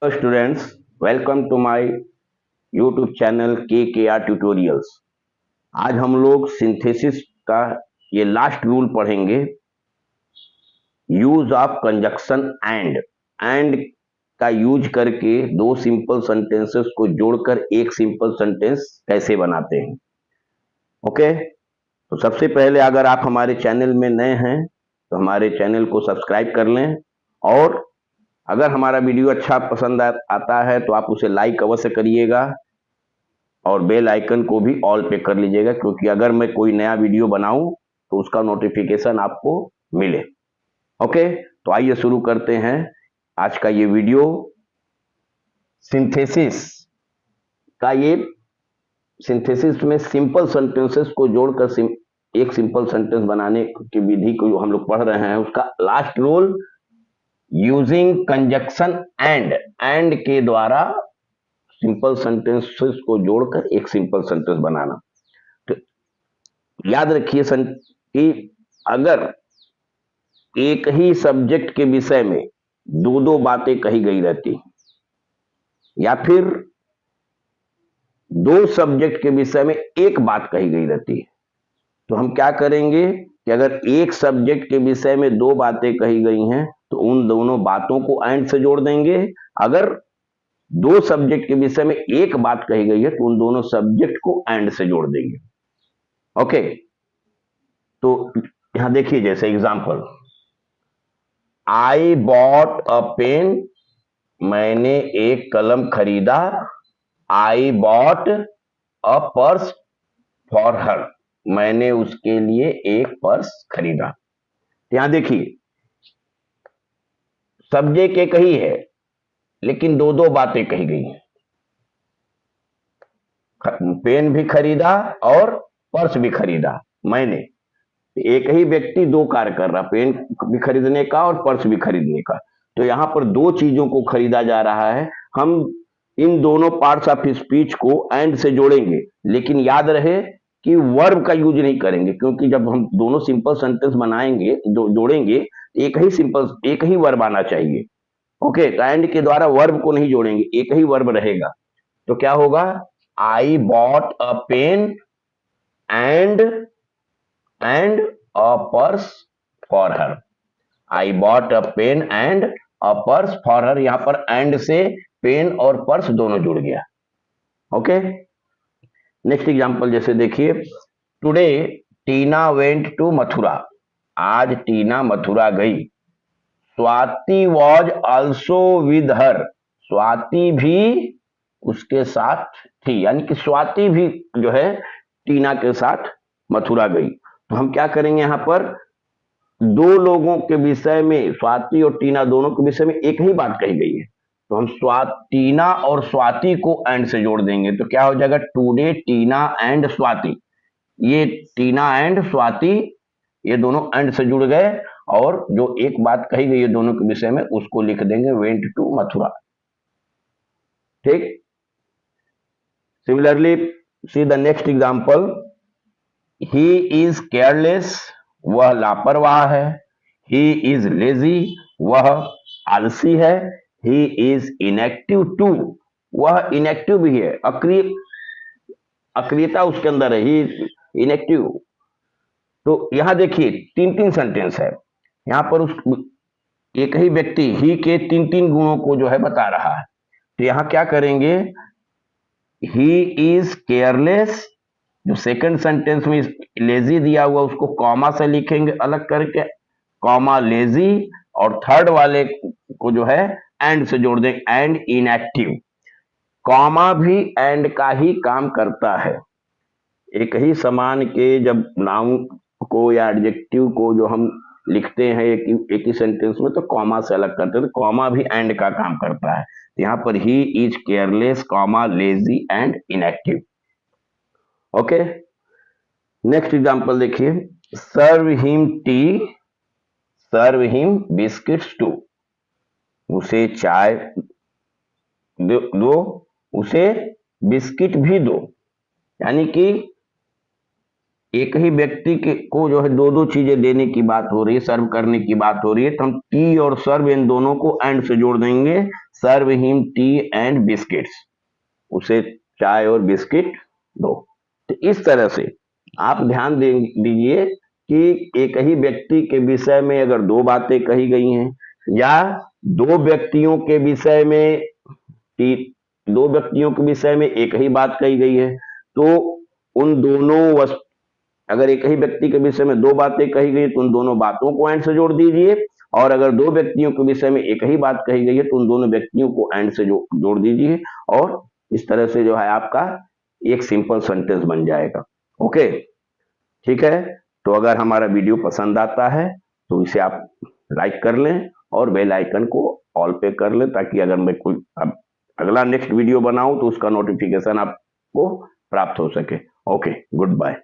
Students, welcome to my YouTube channel K R tutorials. आज हम लोग सिंथेसिस का ये लास्ट रूल पढ़ेंगे। यूज ऑफ कंजक्शन एंड का यूज करके दो सिंपल सेंटेंसेस को जोड़कर एक सिंपल सेंटेंस कैसे बनाते हैं। ओके, तो सबसे पहले अगर आप हमारे चैनल में नए हैं तो हमारे चैनल को सब्सक्राइब कर लें, और अगर हमारा वीडियो अच्छा पसंद आता है तो आप उसे लाइक अवश्य करिएगा और बेल आइकन को भी ऑल पे कर लीजिएगा, क्योंकि अगर मैं कोई नया वीडियो बनाऊं तो उसका नोटिफिकेशन आपको मिले। ओके, तो आइए शुरू करते हैं आज का ये वीडियो। सिंथेसिस का ये सिंथेसिस में सिंपल सेंटेंसेस को जोड़कर एक सिंपल सेंटेंस बनाने की विधि को हम लोग पढ़ रहे हैं। उसका last rule using conjunction and के द्वारा सिंपल सेंटेंसेस को जोड़कर एक सिंपल सेंटेंस बनाना। तो याद रखिए कि अगर एक ही सब्जेक्ट के विषय में दो दो बातें कही गई रहती, या फिर दो सब्जेक्ट के विषय में एक बात कही गई रहती है, तो हम क्या करेंगे कि अगर एक सब्जेक्ट के विषय में दो बातें कही गई हैं तो उन दोनों बातों को एंड से जोड़ देंगे। अगर दो सब्जेक्ट के विषय में एक बात कही गई है तो उन दोनों सब्जेक्ट को एंड से जोड़ देंगे। ओके, तो यहां देखिए, जैसे example, I bought a pen, मैंने एक कलम खरीदा। I bought a purse for her, मैंने उसके लिए एक पर्स खरीदा। यहां देखिए, सब्जेक्ट एक ही है लेकिन दो दो बातें कही गई हैं। पेन भी खरीदा और पर्स भी खरीदा मैंने। एक ही व्यक्ति दो कार्य कर रहा, पेन भी खरीदने का और पर्स भी खरीदने का। तो यहां पर दो चीजों को खरीदा जा रहा है। हम इन दोनों पार्ट्स ऑफ स्पीच को एंड से जोड़ेंगे, लेकिन याद रहे कि वर्ब का यूज नहीं करेंगे, क्योंकि जब हम दोनों सिंपल सेंटेंस बनाएंगे जोड़ेंगे, एक ही वर्ब आना चाहिए। ओके, तो एंड के द्वारा वर्ब को नहीं जोड़ेंगे, एक ही वर्ब रहेगा। तो क्या होगा, I bought a pen and a purse for her. I bought a pen and a purse for her, यहां पर एंड से पेन और पर्स दोनों जुड़ गया। ओके, नेक्स्ट एग्जांपल जैसे देखिए, today Tina went to Mathura, आज टीना मथुरा गई। Swati was also with her, Swati भी उसके साथ थी, यानी कि स्वाति भी जो है टीना के साथ मथुरा गई। तो हम क्या करेंगे, यहां पर दो लोगों के विषय में, स्वाति और टीना दोनों के विषय में एक ही बात कही गई है, तो हम टीना और स्वाति को एंड से जोड़ देंगे। तो क्या हो जाएगा, टुडे टीना एंड स्वाति। ये टीना एंड स्वाति ये दोनों एंड से जुड़ गए, और जो एक बात कही गई है दोनों के विषय में उसको लिख देंगे वेंट टू मथुरा। ठीक, similarly see the next example, he is careless, वह लापरवाह है। ही इज लेजी, वह आलसी है। ही इज इनएक्टिव टू, वह इनएक्टिव भी है, अक्रियता उसके अंदर है, ही इनएक्टिव। तो यहां देखिए तीन तीन सेंटेंस है, यहां पर उस एक ही व्यक्ति ही के तीन तीन गुणों को जो है बता रहा है। तो यहां क्या करेंगे, ही इज केयरलेस, जो सेकंड सेंटेंस में लेजी दिया हुआ उसको कॉमा से लिखेंगे अलग करके, कॉमा लेजी, और थर्ड वाले को जो है एंड से जोड़ देंगे, एंड इनएक्टिव। कॉमा भी एंड का ही काम करता है। एक ही समान के जब नाउन को या एडजेक्टिव को जो हम लिखते हैं एक ही सेंटेंस में, तो कॉमा से अलग करते हैं, तो कॉमा भी एंड का काम करता है। यहाँ पर he is careless, comma lazy and inactive. Okay, next example देखिए, serve him tea, serve him biscuits too, उसे चाय दो, उसे बिस्किट भी दो। यानी कि एक ही व्यक्ति के को जो है दो दो चीजें देने की बात हो रही है, सर्व करने की बात हो रही है, तो हम टी और सर्व इन दोनों को एंड से जोड़ देंगे, serve him tea and biscuits, उसे चाय और बिस्किट दो। तो इस तरह से आप ध्यान दीजिए कि एक ही व्यक्ति के विषय में अगर दो बातें कही गई हैं या दो व्यक्तियों के विषय में दो व्यक्तियों के विषय में एक ही बात कही गई है, तो उन दोनों अगर एक ही व्यक्ति के विषय में दो बातें कही गई तो उन दोनों बातों को एंड से जोड़ दीजिए, और अगर दो व्यक्तियों के विषय में एक ही बात कही गई है तो उन दोनों व्यक्तियों को एंड से जोड़ दीजिए, और इस तरह से जो है आपका एक सिंपल सेंटेंस बन जाएगा। ओके, ठीक है। तो अगर हमारा वीडियो पसंद आता है तो इसे आप लाइक कर लें और बेल आइकन को ऑल पे कर लें, ताकि अगर मैं कोई अगला नेक्स्ट वीडियो बनाऊं तो उसका नोटिफिकेशन आपको प्राप्त हो सके। Okay, good bye.